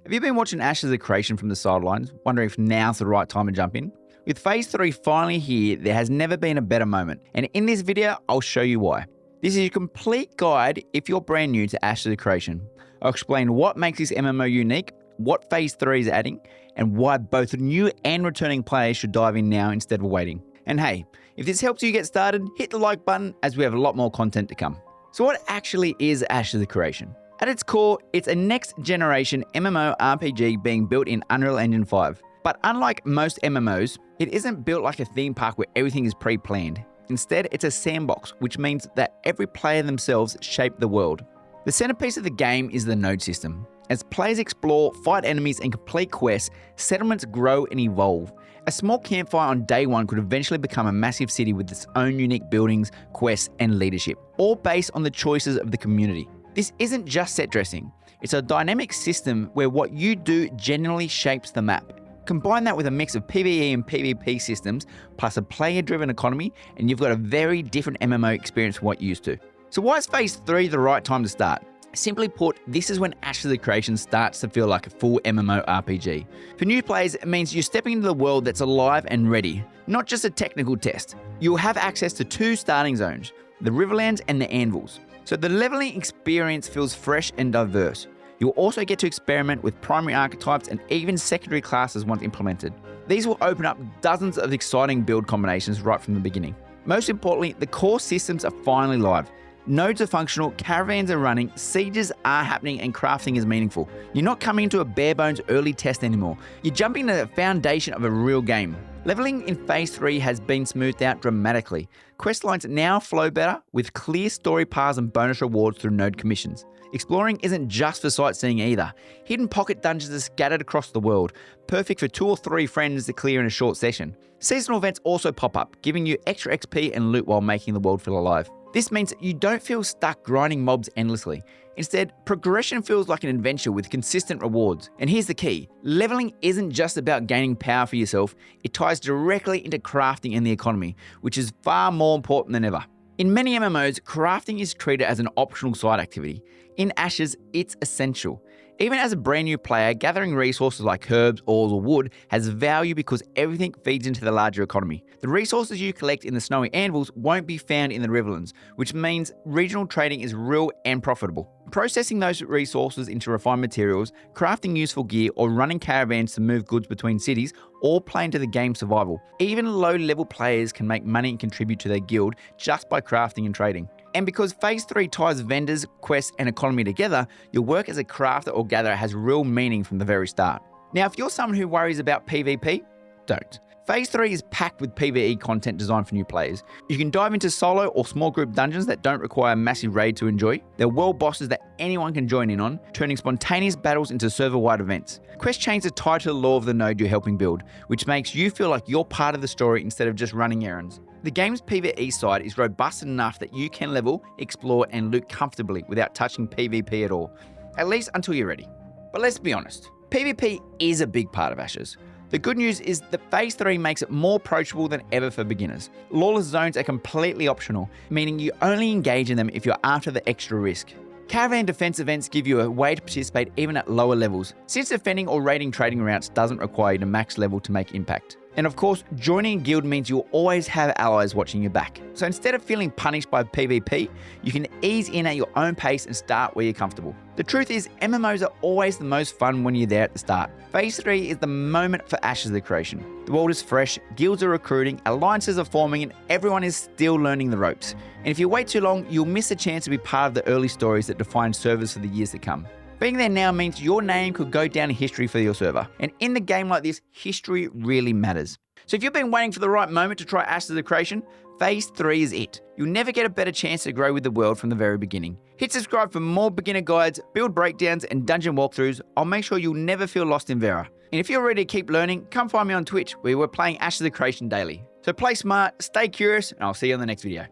Have you been watching Ashes of Creation from the sidelines, wondering if now's the right time to jump in? With Phase 3 finally here, there has never been a better moment, and in this video, I'll show you why. This is your complete guide if you're brand new to Ashes of Creation. I'll explain what makes this MMO unique, what Phase 3 is adding, and why both new and returning players should dive in now instead of waiting. And hey, if this helps you get started, hit the like button as we have a lot more content to come. So what actually is Ashes of Creation? At its core, it's a next-generation MMORPG being built in Unreal Engine 5. But unlike most MMOs, it isn't built like a theme park where everything is pre-planned. Instead, it's a sandbox, which means that every player themselves shape the world. The centerpiece of the game is the node system. As players explore, fight enemies, and complete quests, settlements grow and evolve. A small campfire on day one could eventually become a massive city with its own unique buildings, quests, and leadership, all based on the choices of the community. This isn't just set dressing, it's a dynamic system where what you do generally shapes the map. Combine that with a mix of PvE and PvP systems, plus a player-driven economy, and you've got a very different MMO experience from what you're used to. So why is Phase 3 the right time to start? Simply put, this is when Ashes of Creation starts to feel like a full MMORPG. For new players, it means you're stepping into the world that's alive and ready, not just a technical test. You'll have access to two starting zones, the Riverlands and the Anvils. So the leveling experience feels fresh and diverse. You'll also get to experiment with primary archetypes and even secondary classes once implemented. These will open up dozens of exciting build combinations right from the beginning. Most importantly, the core systems are finally live. Nodes are functional, caravans are running, sieges are happening, and crafting is meaningful. You're not coming into a bare bones early test anymore. You're jumping into the foundation of a real game. Leveling in Phase 3 has been smoothed out dramatically. Quest lines now flow better, with clear story paths and bonus rewards through node commissions. Exploring isn't just for sightseeing either. Hidden pocket dungeons are scattered across the world, perfect for 2 or 3 friends to clear in a short session. Seasonal events also pop up, giving you extra XP and loot while making the world feel alive. This means you don't feel stuck grinding mobs endlessly. Instead, progression feels like an adventure with consistent rewards. And here's the key, leveling isn't just about gaining power for yourself, it ties directly into crafting and the economy, which is far more important than ever. In many MMOs, crafting is treated as an optional side activity. In Ashes, it's essential. Even as a brand new player, gathering resources like herbs, ores, or wood has value because everything feeds into the larger economy. The resources you collect in the snowy anvils won't be found in the Riverlands, which means regional trading is real and profitable. Processing those resources into refined materials, crafting useful gear, or running caravans to move goods between cities all play into the game's survival. Even low-level players can make money and contribute to their guild just by crafting and trading. And because Phase 3 ties vendors, quests, and economy together, your work as a crafter or gatherer has real meaning from the very start. Now, if you're someone who worries about PvP, don't. Phase 3 is packed with PvE content designed for new players. You can dive into solo or small group dungeons that don't require a massive raid to enjoy. There are world bosses that anyone can join in on, turning spontaneous battles into server-wide events. Quest chains are tied to the lore of the node you're helping build, which makes you feel like you're part of the story instead of just running errands. The game's PvE side is robust enough that you can level, explore, and loot comfortably without touching PvP at all, at least until you're ready. But let's be honest, PvP is a big part of Ashes. The good news is that Phase 3 makes it more approachable than ever for beginners. Lawless zones are completely optional, meaning you only engage in them if you're after the extra risk. Caravan defense events give you a way to participate even at lower levels, since defending or raiding trading routes doesn't require you to max level to make impact. And of course, joining a guild means you'll always have allies watching your back. So instead of feeling punished by PvP, you can ease in at your own pace and start where you're comfortable. The truth is, MMOs are always the most fun when you're there at the start. Phase 3 is the moment for Ashes of Creation. The world is fresh, guilds are recruiting, alliances are forming, and everyone is still learning the ropes. And if you wait too long, you'll miss a chance to be part of the early stories that define servers for the years to come. Being there now means your name could go down in history for your server. And in the game like this, history really matters. So if you've been waiting for the right moment to try Ashes of Creation, Phase 3 is it. You'll never get a better chance to grow with the world from the very beginning. Hit subscribe for more beginner guides, build breakdowns, and dungeon walkthroughs. I'll make sure you'll never feel lost in Vera. And if you're ready to keep learning, come find me on Twitch, where we're playing Ashes of Creation daily. So play smart, stay curious, and I'll see you on the next video.